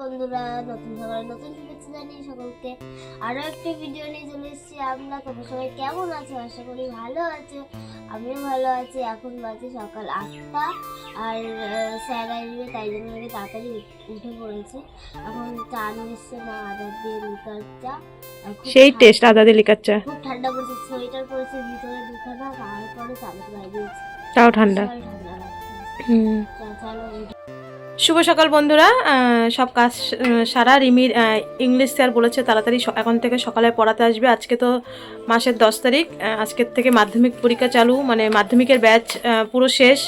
বন্ধুরা, নতুন সকালে নতুন শুভেচ্ছা জানিয়ে সকলকে আরো একটা ভিডিও নিয়ে চলে এসেছি। আমরা তোমরা সবাই কেমন আছো? আশা করি ভালো আছো। আমিও ভালো আছি। এখন বাজে সকাল 8টা আর স্যার আসবে, তাই জন্য আমি তাড়াতাড়ি উঠে পড়েছি। এখন চা নিচ্ছে না, আদা দিয়ে লিকার চা। সেই টেস্ট আদা দিয়ে লিকার চা, খুব ঠান্ডা পড়েছে, সোয়েটার পরেছে ভিতরে দুখানা, তারপরে চালু লাগিয়েছি, তাও ঠান্ডা। ঠান্ডা লাগছে। চলো শুভ সকাল বন্ধুরা। সব কাজ সারা রিমির ইংলিশ স্যার বলেছে তাড়াতাড়ি এখন থেকে সকালে পড়াতে আসবে। আজকে তো মাসের 10 তারিখ, আজকের থেকে মাধ্যমিক পরীক্ষা চালু, মানে মাধ্যমিকের ব্যাচ পুরো শেষ।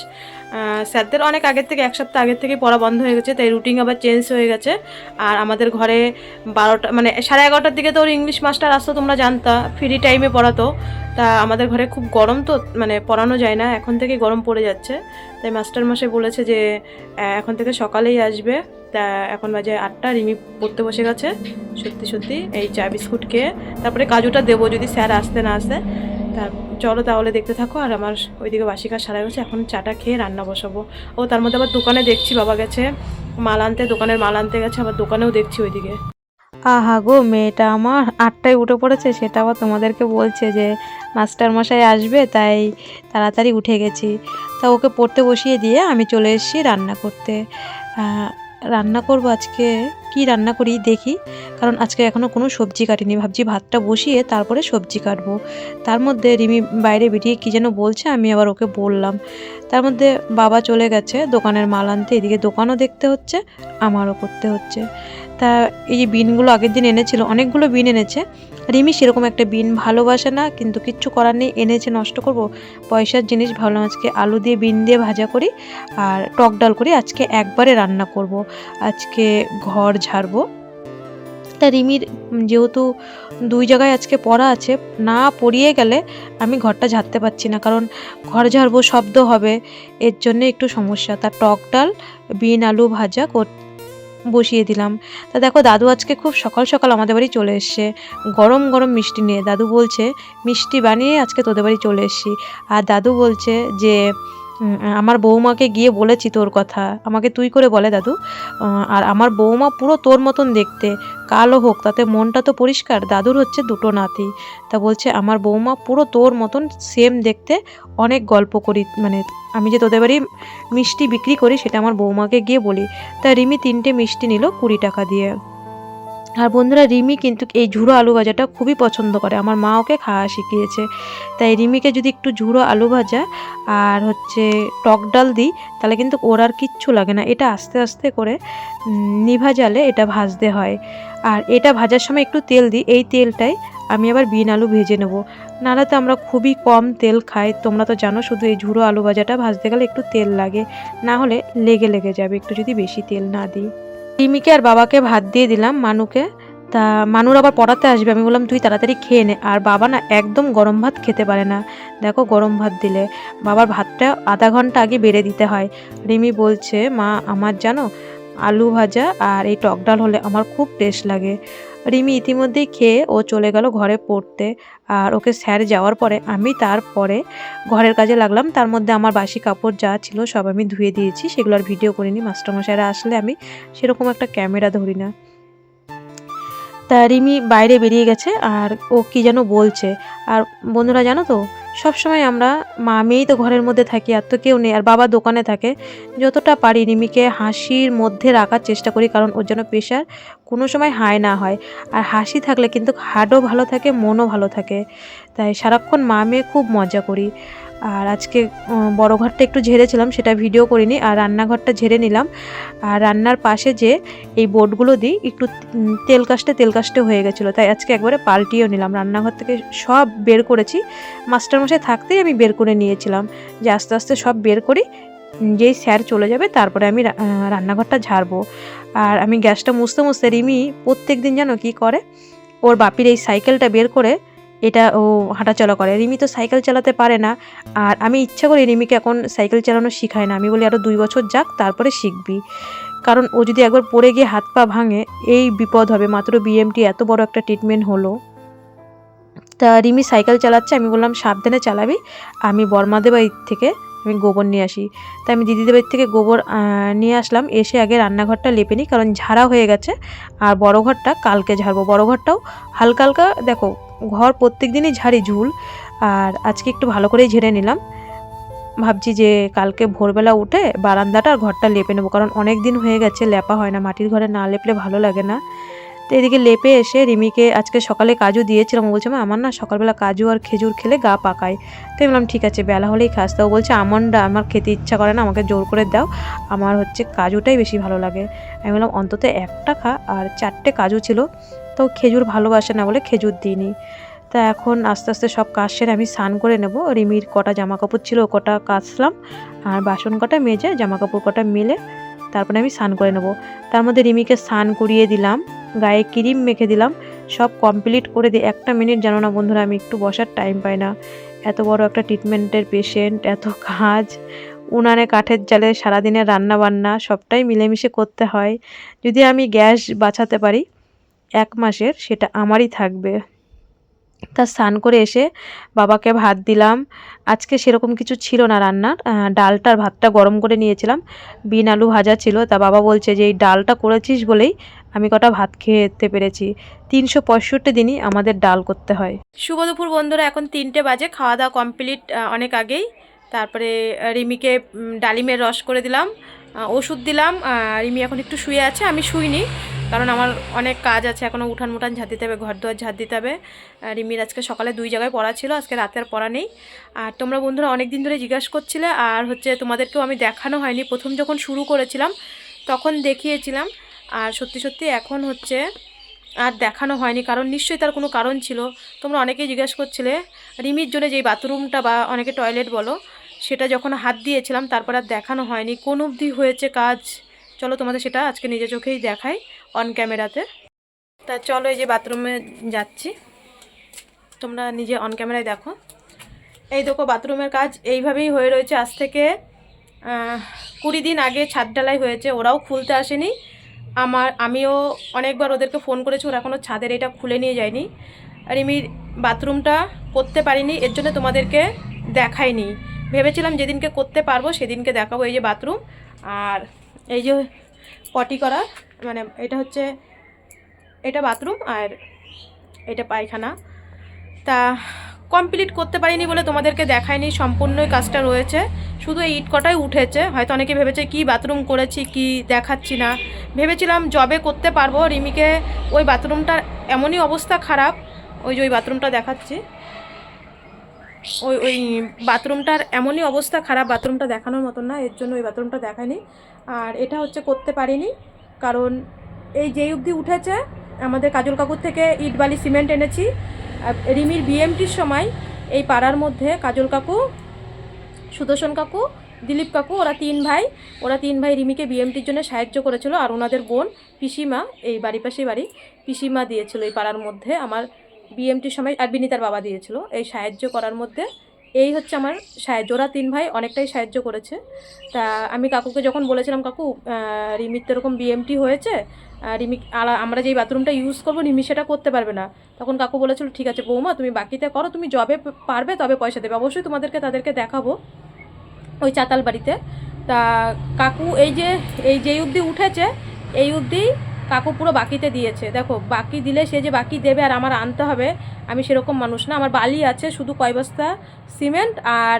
স্যারদের অনেক আগের থেকে, এক সপ্তাহ আগের থেকে পড়া বন্ধ হয়ে গেছে, তাই রুটিন আবার চেঞ্জ হয়ে গেছে। আর আমাদের ঘরে 12টা মানে 11:30টার দিকে তো ওর ইংলিশ মাস্টার আসতো, তোমরা জানতা, ফ্রি টাইমে পড়াতো। তা আমাদের ঘরে খুব গরম, তো মানে পড়ানো যায় না, এখন থেকে গরম পড়ে যাচ্ছে। তাই মাস্টারমশাই বলেছে যে এখন থেকে সকালেই আসবে। তা এখন বাজে 8টা, রিমি পড়তে বসে গেছে। সত্যি সত্যি এই চা বিস্কুট খেয়ে তারপরে কাজুটা দেবো যদি স্যার আসতে না আসে। তা চলো তাহলে দেখতে থাকো। আর আমার ওইদিকে বাসি কাজ সারা গেছে, এখন চাটা খেয়ে রান্না বসাবো। ও তার মধ্যে আবার দোকানে দেখছি বাবা গেছে মাল আনতে, দোকানের মাল আনতে গেছে, আবার দোকানেও দেখছি ওইদিকে। আহা গো, মেয়েটা আমার 8টায় উঠে পড়েছে, সেটা আবার তোমাদেরকে বলছে যে মাস্টারমশাই আসবে, তাই তাড়াতাড়ি উঠে গেছি। তা ওকে পড়তে বসিয়ে দিয়ে আমি চলে এসেছি রান্না করতে। রান্না করব আজকে, কি রান্না করি দেখি, কারণ আজকে এখনও কোনো সবজি কাটিনি। ভাবছি ভাতটা বসিয়ে তারপরে সবজি কাটবো। তার মধ্যে রিমি বাইরে বেরিয়ে কী যেন বলছে, আমি আবার ওকে বললাম। তার মধ্যে বাবা চলে গেছে দোকানের মাল আনতে, এদিকে দোকানও দেখতে হচ্ছে, আমারও করতে হচ্ছে। তা এই যে বিনগুলো আগের দিন এনেছিল, অনেকগুলো বিন এনেছে। রিমি সেরকম একটা বিন ভালোবাসে না, কিন্তু কিচ্ছু করার নেই, এনেছে, নষ্ট করব, পয়সার জিনিস। ভাবলাম আজকে আলু দিয়ে বিন দিয়ে ভাজা করি আর টক ডাল করি, আজকে একবারে রান্না করব। আজকে ঘর ঝাড়বো। তা রিমির যেহেতু 2 জায়গায় আজকে পড়া আছে, না পড়িয়ে গেলে আমি ঘরটা ঝাড়তে পারছি না, কারণ ঘর ঝাড়বো শব্দ হবে, এর জন্য একটু সমস্যা। তা টক ডাল বিন আলু ভাজা বসিয়ে দিলাম। তা দেখো দাদু আজকে খুব সকাল সকাল আমাদের বাড়ি চলে এসছে, গরম গরম মিষ্টি নিয়ে। দাদু বলছে মিষ্টি বানিয়ে আজকে তোদের বাড়ি চলে এসছি। আর দাদু বলছে যে আমার বৌমাকে গিয়ে বলেছি তোর কথা, আমাকে তুই করে বলে দাদু। আর আমার বৌমা পুরো তোর মতন দেখতে, কালো হোক তাতে মনটা তো পরিষ্কার। দাদুর হচ্ছে 2টো নাতি। তা বলছে আমার বৌমা পুরো তোর মতন সেম দেখতে, অনেক গল্প করি, মানে আমি যে তোদের বাড়ি মিষ্টি বিক্রি করি সেটা আমার বৌমাকে গিয়ে বলি। তা রিমি 3টে মিষ্টি নিল 20 টাকা দিয়ে। আর বন্ধুরা, রিমি কিন্তু এই ঝুড়ো আলু ভাজাটা খুবই পছন্দ করে, আমার মা ওকে খাওয়া শিখিয়েছে। তাই রিমিকে যদি একটু ঝুড়ো আলু ভাজা আর হচ্ছে টক ডাল দিই, তাহলে কিন্তু ওর আর কিচ্ছু লাগে না। এটা আস্তে আস্তে করে নিভা জালে এটা ভাজতে হয়। আর এটা ভাজার সময় একটু তেল দিই, এই তেলটাই আমি আবার বিন আলু ভেজে নেব। নাহলে তো আমরা খুবই কম তেল খাই, তোমরা তো জানো। শুধু এই ঝুড়ো আলু ভাজাটা ভাজতে গেলে একটু তেল লাগে, না হলে লেগে যাবে একটু যদি বেশি তেল না দিই। রিমিকে আর বাবাকে ভাত দিয়ে দিলাম, মানুকে। তা মানুর আবার পড়াতে আসবে, আমি বললাম তুই তাড়াতাড়ি খেয়ে নে। আর বাবা না একদম গরম ভাত খেতে পারে না। দেখো গরম ভাত দিলে বাবার ভাতটা আধা ঘন্টা আগে বেড়ে দিতে হয়। রিমি বলছে মা আমার জানো আলু ভাজা আর এই টক ডাল হলে আমার খুব টেস্ট লাগে। রিমি ইতিমধ্যেই খেয়ে ও চলে গেল ঘরে পড়তে। আর ওকে স্যার যাওয়ার পরে আমি তারপরে ঘরের কাজে লাগলাম। তার মধ্যে আমার বাসি কাপড় যা ছিল সব আমি ধুয়ে দিয়েছি, সেগুলো আর ভিডিও করিনি। মাস্টারমশাইরা আসলে আমি সেরকম একটা ক্যামেরা ধরি না। তা রিমি বাইরে বেরিয়ে গেছে আর ও কি যেন বলছে। আর বন্ধুরা জানো তো, সবসময় আমরা মা মেয়েই তো ঘরের মধ্যে থাকি, আর তো কেউ নেই, আর বাবা দোকানে থাকে। যতটা পারি রিমিকে হাসির মধ্যে রাখার চেষ্টা করি, কারণ ওর যেন প্রেশার কোনো সময় হাই না হয়। আর হাসি থাকলে কিন্তু হার্টও ভালো থাকে, মনও ভালো থাকে। তাই সারাক্ষণ মা মেয়ে খুব মজা করি। আর আজকে বড় ঘরটা একটু ঝেড়েছিলাম, সেটা ভিডিও করিনি। আর রান্নাঘরটা ঝেড়ে নিলাম। আর রান্নার পাশে যে এই বোর্ডগুলো দিই একটু তেল কাস্টে হয়ে গেছিলো, তাই আজকে একবারে পাল্টিয়েও নিলাম। রান্নাঘর থেকে সব বের করেছি, মাস্টারমশাই থাকতেই আমি বের করে নিয়েছিলাম যে আস্তে আস্তে সব বের করি, যেই স্যার চলে যাবে তারপরে আমি রান্নাঘরটা ঝাড়বো। আর আমি গ্যাসটা মুছতে রিমি প্রত্যেক দিন জানো কি করে, ওর বাপির এই সাইকেলটা বের করে এটা ও হাঁটাচলা করে। রিমি তো সাইকেল চালাতে পারে না, আর আমি ইচ্ছা করি রিমিকে এখন সাইকেল চালানো শিখাই না। আমি বলি আরও 2 বছর যাক তারপরে শিখবি, কারণ ও যদি একবার পড়ে গিয়ে হাত পা ভাঙে এই বিপদ হবে। মাত্র বিএমটি এত বড় একটা ট্রিটমেন্ট হলো। তা রিমি সাইকেল চালাচ্ছে, আমি বললাম সাবধানে চালাবি, আমি বর্মাদের বাড়ি থেকে আমি গোবর নিয়ে আসি। তাই আমি দিদিদের বাড়ি থেকে গোবর নিয়ে আসলাম, এসে আগে রান্নাঘরটা লেপে নিই, কারণ ঝাড়া হয়ে গেছে। আর বড় ঘরটা কালকে ঝাড়বো। বড় ঘরটাও হালকা হালকা, দেখো ঘর প্রত্যেক দিনই ঝাড়ি ঝুল, আর আজকে একটু ভালো করেই ঝেড়ে নিলাম। ভাবছি যে কালকে ভোরবেলা উঠে বারান্দাটা আর ঘরটা লেপে নেবো, কারণ অনেক দিন হয়ে গেছে লেপা হয় না, মাটির ঘরে না লেপলে ভালো লাগে না। তো এদিকে লেপে এসে রিমিকে আজকে সকালে কাজু দিয়েছিলাম। ও বলছে মা আমার না সকালবেলা কাজু আর খেজুর খেলে গা পাকায়। তো আমি বললাম ঠিক আছে, বেলা হলেই খাস। তো ও বলছে আমন্ডটা আমার খেতে ইচ্ছা করে না, আমাকে জোর করে দাও, আমার হচ্ছে কাজুটাই বেশি ভালো লাগে। আমি বললাম অন্তত একটা খা, আর 4টে কাজু ছিল, তো খেজুর ভালোবাসে না বলে খেজুর দিইনি। তা এখন আস্তে আস্তে সব কাজ সেরে আমি স্নান করে নেব। রিমির কটা জামা কাপড় ছিল কটা কাচলাম, আর বাসন কটা মেজে জামা কাপড় কটা মেলে তারপরে আমি স্নান করে নেব। তার মধ্যে রিমিকে স্নান করিয়ে দিলাম, গায়ে ক্রিম মেখে দিলাম, সব কমপ্লিট করে দিই। 1 মিনিট জানো না বন্ধুরা, আমি একটু বসার টাইম পাই না। এত বড় একটা ট্রিটমেন্টের পেশেন্ট, এত কাজ, উনানে কাঠের জালে সারাদিনের রান্না বান্না সবটাই মিলেমিশে করতে হয়। যদি আমি গ্যাস বাঁচাতে পারি 1 মাসের, সেটা আমারই থাকবে। তা স্নান করে এসে বাবাকে ভাত দিলাম। আজকে সেরকম কিছু ছিল না রান্নার, ডালটা আর ভাতটা গরম করে নিয়েছিলাম, বিন আলু ভাজা ছিল। তা বাবা বলছে যে এই ডালটা করেছিস বলেই আমি কটা ভাত খেতে পেরেছি, 365 দিনই আমাদের ডাল করতে হয়। শুভ দুপুর বন্ধুরা, এখন 3টে বাজে, খাওয়া দাওয়া কমপ্লিট অনেক আগেই। তারপরে রিমিকে ডালিমের রস করে দিলাম, ওষুধ দিলাম। রিমি এখন একটু শুয়ে আছে, আমি শুইনি, কারণ আমার অনেক কাজ আছে, এখনও উঠান মুঠান ঝাড় দিতে হবে, ঘর দুয়ার ঝাড় দিতে হবে। রিমির আজকে সকালে 2 জায়গায় পড়া ছিল, আজকে রাতে আর পড়া নেই। আর তোমরা বন্ধুরা অনেক দিন ধরে জিজ্ঞাসা করছিলে, আর হচ্ছে তোমাদেরকেও আমি দেখানো হয়নি, প্রথম যখন শুরু করেছিলাম তখন দেখিয়েছিলাম, আর সত্যি সত্যি এখন হচ্ছে আর দেখানো হয়নি, কারণ নিশ্চয়ই তার কোনো কারণ ছিল। তোমরা অনেকেই জিজ্ঞাসা করছিলে রিমির জন্য যেই বাথরুমটা বা অনেকে টয়লেট বলো, সেটা যখন হাত দিয়েছিলাম তারপর আর দেখানো হয়নি, কোন অবধি হয়েছে কাজ। চলো তোমাদের সেটা আজকে নিজে চোখেই দেখাই অন ক্যামেরাতে। তা চলো এই যে বাথরুমে যাচ্ছি, তোমরা নিজে অন ক্যামেরায় দেখো। এই দেখো বাথরুমের কাজ এইভাবেই হয়ে রয়েছে, আজ থেকে 20 দিন আগে ছাদ ঢালাই হয়েছে, ওরাও খুলতে আসেনি। আমিও অনেকবার ওদেরকে ফোন করেছি, ওরা এখনও ছাদের এটা খুলে নিয়ে যায়নি। আর এমনি বাথরুমটা করতে পারিনি, এর জন্য তোমাদেরকে দেখাইনি। ভেবেছিলাম যেদিনকে করতে পারবো সেদিনকে দেখাবো। এই যে বাথরুম, আর এই যে পটি করা, মানে এটা হচ্ছে এটা বাথরুম, আর এটা পায়খানা। তা কমপ্লিট করতে পারিনি বলে তোমাদেরকে দেখায়নি, সম্পূর্ণই কাজটা রয়েছে, শুধু এই ইট কটাই উঠেছে। হয়তো অনেকে ভেবেছে কি বাথরুম করেছি কি দেখাচ্ছি না, ভেবেছিলাম জবে করতে পারবো। রিমিকে ওই বাথরুমটার এমনই অবস্থা খারাপ, ওই যে ওই বাথরুমটা দেখাচ্ছি, ওই বাথরুমটার এমনই অবস্থা খারাপ, বাথরুমটা দেখানোর মতন না, এর জন্য ওই বাথরুমটা দেখায়নি। আর এটা হচ্ছে করতে পারিনি, কারণ এই যেই অবধি উঠেছে আমাদের কাজল কাকুর থেকে ইট বালি সিমেন্ট এনেছি। রিমির বিএমটির সময় এই পাড়ার মধ্যে কাজল কাকু, সুদর্শন কাকু, দিলীপ কাকু, ওরা তিন ভাই রিমিকে বিএমটির জন্য সাহায্য করেছিল। আর ওনাদের বোন পিসিমা, এই বাড়ির পাশে বাড়ি, পিসিমা দিয়েছিল এই পাড়ার মধ্যে আমার বিএমটির সময়, আর বিনিতার বাবা দিয়েছিল এই সাহায্য করার মধ্যে। এই হচ্ছে আমার সাহায্য, ওরা 3 ভাই অনেকটাই সাহায্য করেছে। তা আমি কাকুকে যখন বলেছিলাম কাকু রিমির তো এরকম বিএমটি হয়েছে, রিমি আমরা যেই বাথরুমটা ইউজ করবো রিমি সেটা করতে পারবে না, তখন কাকু বলেছিল ঠিক আছে বৌমা তুমি বাকিতে করো, তুমি জবে পারবে তবে পয়সা দেবে। অবশ্যই তাদেরকে দেখাবো ওই চাতাল বাড়িতে। তা কাকু এই যেই অবধি উঠেছে এই অবধি কাকু পুরো বাকিতে দিয়েছে। দেখো বাকি দিলে সে যে বাকি দেবে আর আমার আনতে হবে, আমি সেরকম মানুষ না। আমার বালি আছে শুধু কয় বস্তা সিমেন্ট, আর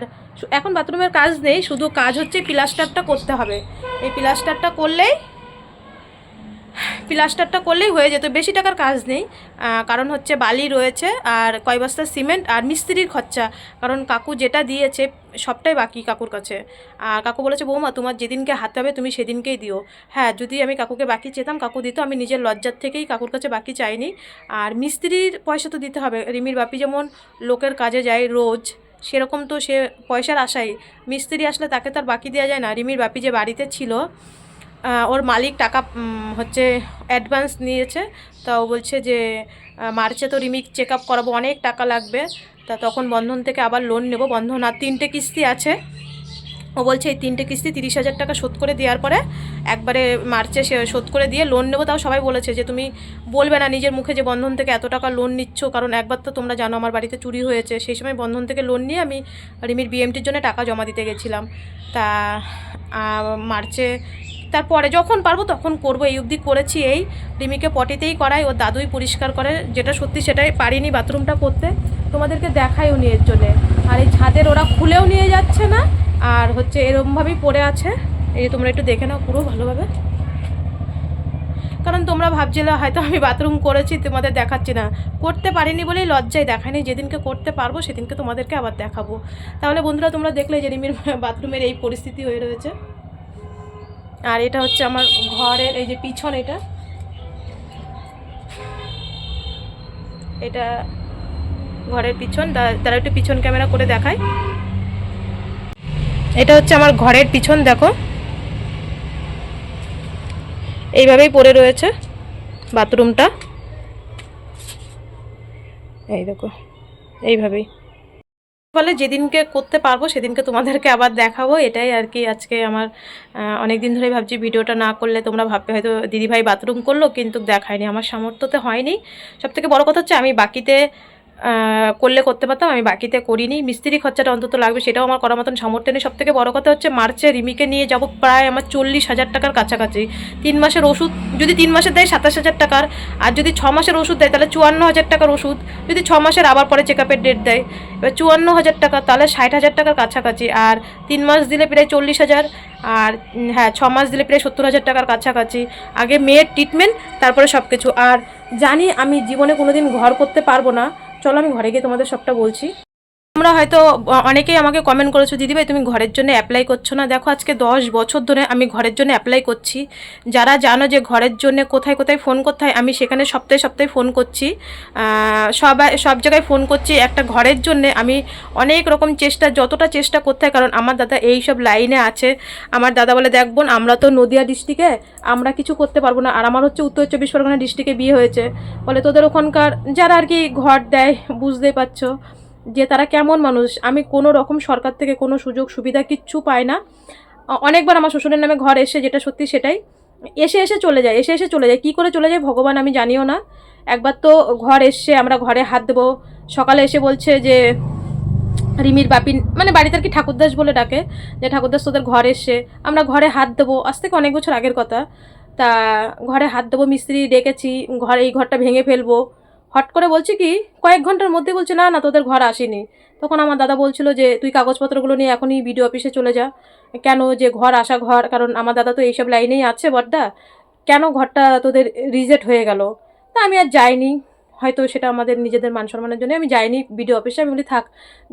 এখন বাথরুমের কাজ নেই, শুধু কাজ হচ্ছে প্লাস্টারটা করতে হবে। এই প্লাস্টারটা করলেই হয়ে যেত, বেশি টাকার কাজ নেই। কারণ হচ্ছে বালি রয়েছে আর কয় বস্তা সিমেন্ট আর মিস্ত্রির খরচা, কারণ কাকু যেটা দিয়েছে সবটাই বাকি কাকুর কাছে। আর কাকু বলেছে বৌমা তোমার যেদিনকে হাতে হবে তুমি সেদিনকেই দিও। হ্যাঁ, যদি আমি কাকুকে বাকি চেতাম কাকু দিত, আমি নিজের লজ্জার থেকেই কাকুর কাছে বাকি চাইনি। আর মিস্ত্রির পয়সা তো দিতে হবে, রিমির বাপি যেমন লোকের কাজে যায় রোজ, সেরকম তো সে পয়সার আশাই, মিস্ত্রি আসলে তাকে তার বাকি দেওয়া যায় না। রিমির বাপি যে বাড়িতে ছিল ওর মালিক টাকা হচ্ছে অ্যাডভান্স নিয়েছে, তা ও বলছে যে মার্চে তো রিমিক চেক আপ করাবো, অনেক টাকা লাগবে। তা তখন বন্ধন থেকে আবার লোন নেব, বন্ধন আর 3টে কিস্তি আছে, ও বলছে এই 3টে কিস্তি 30,000 টাকা শোধ করে দেওয়ার পরে একবারে মার্চে সে শোধ করে দিয়ে লোন নেবো। তাও সবাই বলেছে যে তুমি বলবে না নিজের মুখে যে বন্ধন থেকে এত টাকা লোন নিচ্ছ, কারণ একবার তো তোমরা জানো আমার বাড়িতে চুরি হয়েছে, সেই সময় বন্ধন থেকে লোন নিয়ে আমি রিমির বিএমটির জন্য টাকা জমা দিতে গেছিলাম। তা মার্চে তারপরে যখন পারবো তখন করব, এই অবধি করেছি। এই রিমিকে পটিতেই করাই, ওর দাদুই পরিষ্কার করে, যেটা সত্যি সেটাই পারিনি বাথরুমটা করতে, তোমাদেরকে দেখাইও নি এর জন্যে। আর এই ছাদের ওরা খুলেও নিয়ে যাচ্ছে না, আর হচ্ছে এরকমভাবেই পড়ে আছে। এই তোমরা একটু দেখে নাও পুরো ভালোভাবে, কারণ তোমরা ভাবছিলে হয়তো আমি বাথরুম করেছি তোমাদের দেখাচ্ছি না, করতে পারিনি বলেই লজ্জায় দেখায়নি। যেদিনকে করতে পারবো সেদিনকে তোমাদেরকে আবার দেখাবো। তাহলে বন্ধুরা তোমরা দেখলে যে রিমির বাথরুমের এই পরিস্থিতি হয়ে রয়েছে। আর এটা হচ্ছে আমার ঘরের এই যে পিছন, এটা ঘরের পিছন। তারা একটু পিছন ক্যামেরা করে দেখায়। এটা হচ্ছে আমার ঘরের পিছন, দেখো এইভাবেই পড়ে রয়েছে বাথরুমটা, এই দেখো এইভাবেই। ফলে যেদিনকে করতে পারবো সেদিনকে তোমাদেরকে আবার দেখাবো, এটাই আর কি। আজকে আমার অনেক দিন ধরেই ভাবছি ভিডিওটা না করলে তোমরা ভাববে হয়তো দিদিভাই বাথরুম করলো, কিন্তু দেখায়নি, আমার সামর্থ্যতে হয়নি। সবথেকে বড় কথা হচ্ছে আমি বাকিতে করলে করতে পারতাম, আমি বাকিতে করিনি। মিস্ত্রি খরচাটা অন্তত লাগবে, সেটাও আমার করার মতন সামর্থ্য নেই। সবথেকে বড় কথা হচ্ছে মার্চে রিমিকে নিয়ে যাব প্রায় আমার 40,000 টাকার কাছাকাছি। 3 মাসের ওষুধ যদি 3 মাসের দেয় 27,000 টাকার, আর যদি 6 মাসের ওষুধ দেয় তাহলে 54,000 টাকার ওষুধ, যদি 6 মাসের আবার পরে চেক আপের ডেট দেয় এবার 54,000 টাকা, তাহলে 60,000 টাকার কাছাকাছি। আর 3 মাস দিলে প্রায় 40,000, আর হ্যাঁ 6 মাস দিলে প্রায় 70,000 টাকার কাছাকাছি। আগে মেয়ের ট্রিটমেন্ট, তারপরে সব কিছু। আর জানি আমি জীবনে কোনোদিন ঘর করতে পারবো না, চলো আমি ঘরে গিয়ে তোমাদের সবটা বলছি। তোমরা হয়তো অনেকেই আমাকে কমেন্ট করেছো দিদিভাই তুমি ঘরের জন্য অ্যাপ্লাই করছো না। দেখো আজকে 10 বছর ধরে আমি ঘরের জন্য অ্যাপ্লাই করছি। যারা জানো যে ঘরের জন্য কোথায় কোথায় ফোন করতে হয়, আমি সেখানে সপ্তাহে সপ্তাহে ফোন করছি, সব জায়গায় ফোন করছি। একটা ঘরের জন্য আমি অনেক রকম চেষ্টা, যতটা চেষ্টা করতে হয়, কারণ আমার দাদা এই সব লাইনে আছে। আমার দাদা বলে দেখ বোন, আমরা তো নদিয়া ডিস্ট্রিক্টে, আমরা কিছু করতে পারবো না, আর আমার হচ্ছে উত্তর 24 পরগনা ডিস্ট্রিক্টে বিয়ে হয়েছে। বলে তোদের ওখানকার যারা আর কি ঘর দেয়, বুঝতেই পারছো যে তারা কেমন মানুষ। আমি কোনো রকম সরকার থেকে কোনো সুযোগ সুবিধা কিচ্ছু পাই না। অনেকবার আমার শ্বশুরের নামে ঘর এসে, যেটা সত্যি সেটাই, এসে চলে যায়, এসে চলে যায়। কী করে চলে যায় ভগবান আমি জানিও না। একবার তো ঘর এসে আমরা ঘরে হাত দেবো, সকালে এসে বলছে যে রিমির বাপি, মানে বাড়িতে আর কি ঠাকুরদাস বলে ডাকে, যে ঠাকুরদাস তোদের ঘর এসে, আমরা ঘরে হাত দেবো। আজ থেকে অনেক বছর আগের কথা। তা ঘরে হাত দেবো, মিস্ত্রি ডেকেছি, এই ঘরটা ভেঙে ফেলবো। হট করে বলছে কি কয়েক ঘন্টার মধ্যে বলছে না না তোদের ঘর আসেনি। তখন আমার দাদা বলছিল যে তুই কাগজপত্রগুলো নিয়ে এখনই বিডিও অফিসে চলে যা। কেন যে ঘর আসা ঘর, কারণ আমার দাদা তো এইসব লাইনেই আছে বড়দা, কেন ঘরটা তোদের রিজেক্ট হয়ে গেল। তা আমি আর যাইনি, হয়তো সেটা আমাদের নিজেদের মান সম্মানের জন্য আমি যাইনি বিডিও অফিসে। আমি বলি থাক,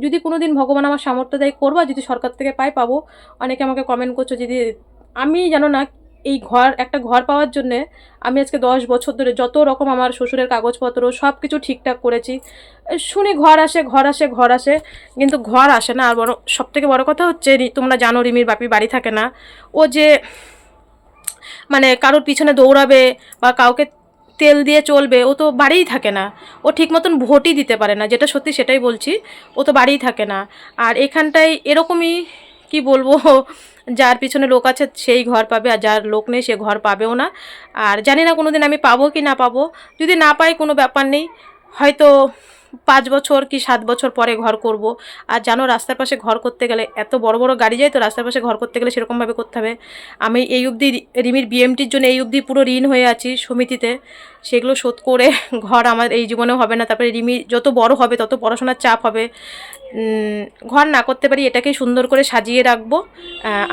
যদি কোনো দিন ভগবান আমার সামর্থ্য দেয় করবো, যদি সরকার থেকে পাবো। অনেকে আমাকে কমেন্ট করছো দিদি, আমি জানো না এই একটা ঘর পাওয়ার জন্যে আমি আজকে 10 বছর ধরে যত রকম আমার শ্বশুরের কাগজপত্র সব কিছু ঠিকঠাক করেছি। শুনি ঘর আসে, কিন্তু ঘর আসে না। আর সবথেকে বড় কথা হচ্ছে, তোমরা জানো রিমির বাপি বাড়ি থাকে না। ও যে মানে কারোর পিছনে দৌড়াবে বা কাউকে তেল দিয়ে চলবে, ও তো বাড়িই থাকে না। ও ঠিক মতন ভোটই দিতে পারে না, যেটা সত্যি সেটাই বলছি, ও তো বাড়িই থাকে না। আর এখানটায় এরকমই, কি বলবো, যার পিছনে লোক আছে সেই ঘর পাবে, আর যার লোক নেই সে ঘর পাবেও না। আর জানি না কোনো দিন আমি পাবো কি না পাবো। যদি না পাই কোনো ব্যাপার নেই, হয়তো 5 বছর কি 7 বছর পরে ঘর করব। আর জানো রাস্তার পাশে ঘর করতে গেলে এত বড় বড় গাড়ি যায়, তো রাস্তার পাশে ঘর করতে গেলে সেরকমভাবে করতে হবে। আমি এই অবধি রিমির বিএমটির জন্য এই অবধি পুরো ঋণ হয়ে আছি সমিতিতে, সেগুলো শোধ করে ঘর আমার এই জীবনেও হবে না। তারপরে রিমি যত বড় হবে তত পড়াশোনার চাপ হবে, ঘর না করতে পারি। এটাকে সুন্দর করে সাজিয়ে রাখবো।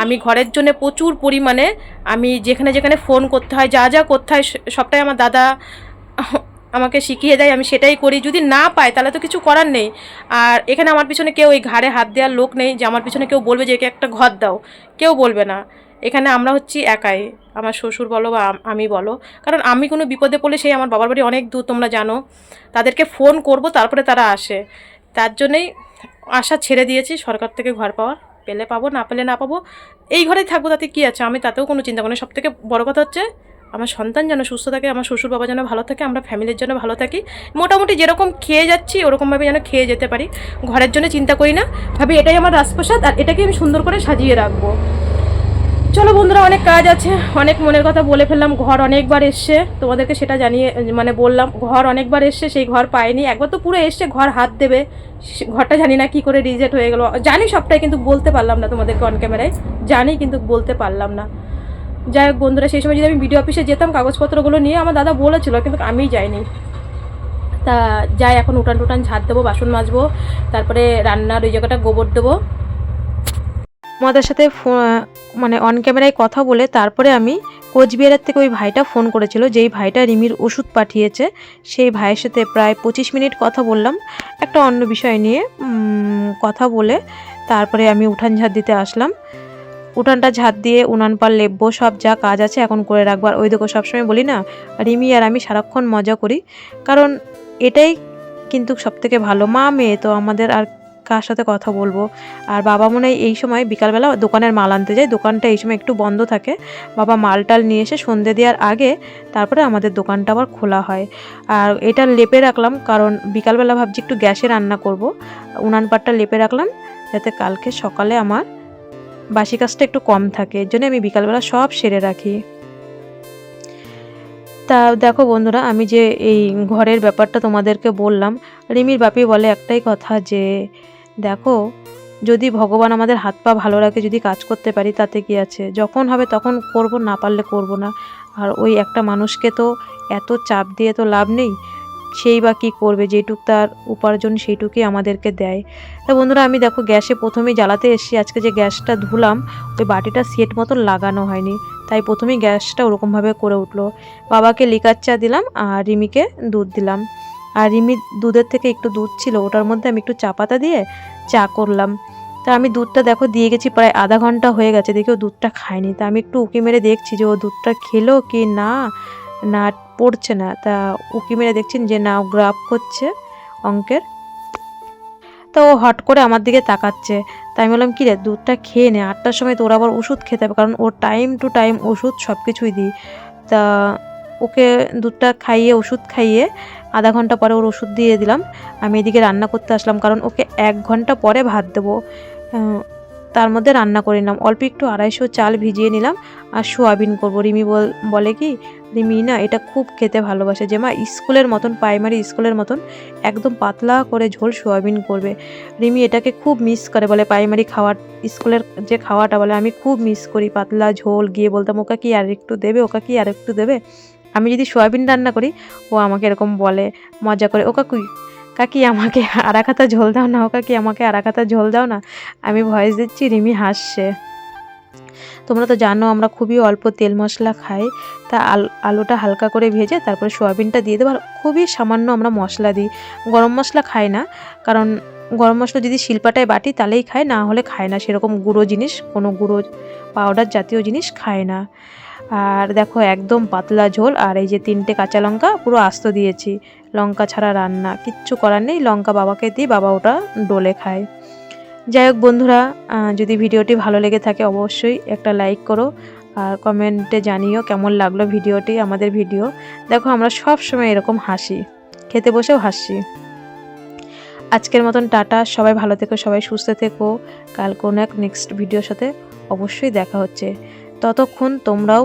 আমি ঘরের জন্য প্রচুর পরিমাণে, আমি যেখানে যেখানে ফোন করতে হয়, যা যা করতে হয় সবটাই আমার দাদা আমাকে শিখিয়ে দেয়, আমি সেটাই করি। যদি না পাই তাহলে তো কিছু করার নেই। আর এখানে আমার পিছনে কেউ এই ঘাড়ে হাত দেওয়ার লোক নেই যে আমার পিছনে কেউ বলবে যে একে একটা ঘর দাও, কেউ বলবে না। এখানে আমরা হচ্ছি একাই, আমার শ্বশুর বলো বা আমি বলো। কারণ আমি কোনো বিপদে পড়লে, সেই আমার বাবার বাড়ি অনেক দূর তোমরা জানো, তাদেরকে ফোন করব তারপরে তারা আসে। তার জন্যই আশা ছেড়ে দিয়েছি সরকার থেকে ঘর পাওয়ার। পেলে পাবো, না পেলে না পাবো, এই ঘরেই থাকবো, তাতে কী আছে, আমি তাতেও কোনো চিন্তা করি না। সবথেকে বড় কথা হচ্ছে আমার সন্তান যেন সুস্থ থাকে, আমার শ্বশুর বাবা যেন ভালো থাকে, আমরা ফ্যামিলির জন্য ভালো থাকি। মোটামুটি যেরকম খেয়ে যাচ্ছি ওরকমভাবে যেন খেয়ে যেতে পারি, ঘরের জন্য চিন্তা করি না, ভাবি এটাই আমার রাজপ্রসাদ আর এটাকে আমি সুন্দর করে সাজিয়ে রাখবো। চলো বন্ধুরা, অনেক কাজ আছে, অনেক মনের কথা বলে ফেললাম। ঘর অনেকবার এসছে, তোমাদেরকে সেটা জানিয়ে মানে বললাম, ঘর অনেকবার এসছে, সেই ঘর পাইনি। একবার তো পুরো এসছে, ঘর হাত দেবে, ঘরটা জানি না কি করে রিজেক্ট হয়ে গেল, জানি সবটাই, কিন্তু বলতে পারলাম না তোমাদেরকে অন ক্যামেরায়, জানি কিন্তু বলতে পারলাম না। যাই হোক বন্ধুরা, সেই সময় যদি আমি ভিডিও অফিসে যেতাম কাগজপত্রগুলো নিয়ে, আমার দাদা বলেছিল কিন্তু আমি যাইনি। তা যাই, এখন উঠান টুটান ঝাড় দেবো, বাসন মাজবো, তারপরে রান্নার ওই জায়গাটা গোবর দেবো। আমাদের সাথে মানে অন ক্যামেরায় কথা বলে তারপরে আমি কোচবিহারের থেকে ওই ভাইটা ফোন করেছিল, যেই ভাইটা রিমির ওষুধ পাঠিয়েছে, সেই ভাইয়ের সাথে প্রায় 25 মিনিট কথা বললাম একটা অন্য বিষয় নিয়ে। কথা বলে তারপরে আমি উঠান ঝাড় দিতে আসলাম। উঠানটা ঝাড় দিয়ে উনান পাল লেপবো, সব যা কাজ আছে এখন করে রাখবার। ওই দেখো, সবসময় বলি না, রিমি আর আমি সারাক্ষণ মজা করি, কারণ এটাই কিন্তু সবথেকে ভালো। মা মেয়ে তো আমাদের আর কার সাথে কথা বলবো। আর বাবা মনে হয় এই সময় বিকালবেলা দোকানের মাল আনতে যায়, দোকানটা এই সময় একটু বন্ধ থাকে। বাবা মাল টাল নিয়ে এসে সন্ধে দেওয়ার আগে তারপরে আমাদের দোকানটা আবার খোলা হয়। আর এটা লেপে রাখলাম, কারণ বিকালবেলা ভাবছি একটু গ্যাসে রান্না করব। উনান পাটটা লেপে রাখলাম যাতে কালকে সকালে আমার বাসি কাজটা একটু কম থাকে, এর জন্য আমি বিকালবেলা সব সেরে রাখি। তা দেখো বন্ধুরা, আমি যে এই ঘরের ব্যাপারটা তোমাদেরকে বললাম, রিমির বাপি বলে একটাই কথা যে দেখো, যদি ভগবান আমাদের হাত পা ভালো রাখে, যদি কাজ করতে পারি তাতে কি আছে, যখন হবে তখন করব, না পারলে করব না। আর ওই একটা মানুষকে তো এত চাপ দিয়ে তো লাভ নেই, সেই বা কী করবে, যেটুক তার উপার্জন সেইটুকুই আমাদেরকে দেয়। তা বন্ধুরা, আমি দেখো গ্যাসে প্রথমেই জ্বালাতে এসেছি, আজকে যে গ্যাসটা ধুলাম ওই বাটিটা সেট মতন লাগানো হয়নি, তাই প্রথমেই গ্যাসটা ওরকমভাবে করে উঠলো। বাবাকে লিকার চা দিলাম আর রিমিকে দুধ দিলাম। আর রিমির দুধের থেকে একটু দুধ ছিল, ওটার মধ্যে আমি একটু চা পাতা দিয়ে চা করলাম। তা আমি দুধটা দেখো দিয়ে গেছি, প্রায় আধা ঘন্টা হয়ে গেছে, দেখি ও দুধটা খায়নি। তা আমি একটু উঁকি মেরে দেখছি যে ও দুধটা খেলো কি না, না পড়ছে না। তা উঁকি মেরে দেখছেন যে না, ও গ্রাফ করছে অঙ্কের। তো ও হট করে আমার দিকে তাকাচ্ছে। তাই আমি বললাম, কী রে, দুধটা খেয়ে নে, 8টার সময় তোর আবার ওষুধ খেতে হবে, কারণ ওর টাইম টু টাইম ওষুধ সব কিছুই দিই। তা ওকে দুধটা খাইয়ে, ওষুধ খাইয়ে আধা ঘন্টা পরে ওর ওষুধ দিয়ে দিলাম। আমি এদিকে রান্না করতে আসলাম, কারণ ওকে 1 ঘন্টা পরে ভাত দেবো। তার মধ্যে রান্না করে নিলাম, অল্প একটু 250 চাল ভিজিয়ে নিলাম আর সোয়াবিন করবো। রিমি বলে কি, রিমি না এটা খুব খেতে ভালোবাসে, যে মা স্কুলের মতন, প্রাইমারি স্কুলের মতন একদম পাতলা করে ঝোল সোয়াবিন করবে। রিমি এটাকে খুব মিস করে, বলে প্রাইমারি খাওয়ার, স্কুলের যে খাওয়াটা বলে আমি খুব মিস করি, পাতলা ঝোল। গিয়ে বলতাম ওকে কি আর একটু দেবে, ওকে কি আর একটু দেবে। আমি যদি সোয়াবিন রান্না করি ও আমাকে এরকম বলে মজা করে, ও কাকি আমাকে আর এক হাতা ঝোল দাও না, ও কাকি আমাকে আর এক হাতা ঝোল দাও না। আমি ভয়েস দিচ্ছি, রিমি হাসছে। তোমরা তো জানো আমরা খুবই অল্প তেল মশলা খাই। তা আলুটা হালকা করে ভেজে তারপরে সোয়াবিনটা দিয়ে দেবো, আর খুবই সামান্য আমরা মশলা দিই, গরম মশলা খাই না, কারণ গরম মশলা যদি শিলপাটায় বাটি তাহলেই খায়, না হলে খায় না। সেরকম গুঁড়ো জিনিস, কোনো গুঁড়ো পাউডার জাতীয় জিনিস খায় না। আর দেখো একদম পাতলা ঝোল, আর এই যে 3টে কাঁচা লঙ্কা পুরো আস্ত দিয়েছি, লঙ্কা ছাড়া রান্না, কিচ্ছু করার নেই। লঙ্কা বাবাকে দিই, বাবা ওটা ডলে খায়। যাই হোক বন্ধুরা, যদি ভিডিওটি ভালো লেগে থাকে অবশ্যই একটা লাইক করো, আর কমেন্টে জানিও কেমন লাগলো ভিডিওটি, আমাদের ভিডিও। দেখো আমরা সব সময় এরকম হাসি, খেতে বসেও হাসি। আজকের মতন টাটা, সবাই ভালো থেকো, সবাই সুস্থ থেকো। কাল কোনো এক নেক্সট ভিডিওর সাথে অবশ্যই দেখা হচ্ছে। ততক্ষণ তোমরাও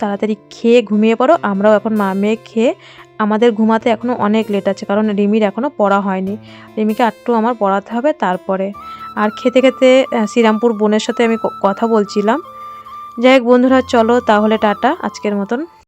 তাড়াতাড়ি খেয়ে ঘুমিয়ে পড়ো। আমরাও এখন মা মেয়ে খেয়ে, আমাদের ঘুমাতে এখনও অনেক লেট আছে, কারণ রিমির এখনও পড়া হয়নি। রিমিকে একটু আমার পড়াতে হবে তারপরে। আর খেতে খেতে শ্রীরামপুর বোনের সাথে আমি কথা বলছিলাম। যাই হোক বন্ধুরা, চলো তাহলে টাটা আজকের মতন।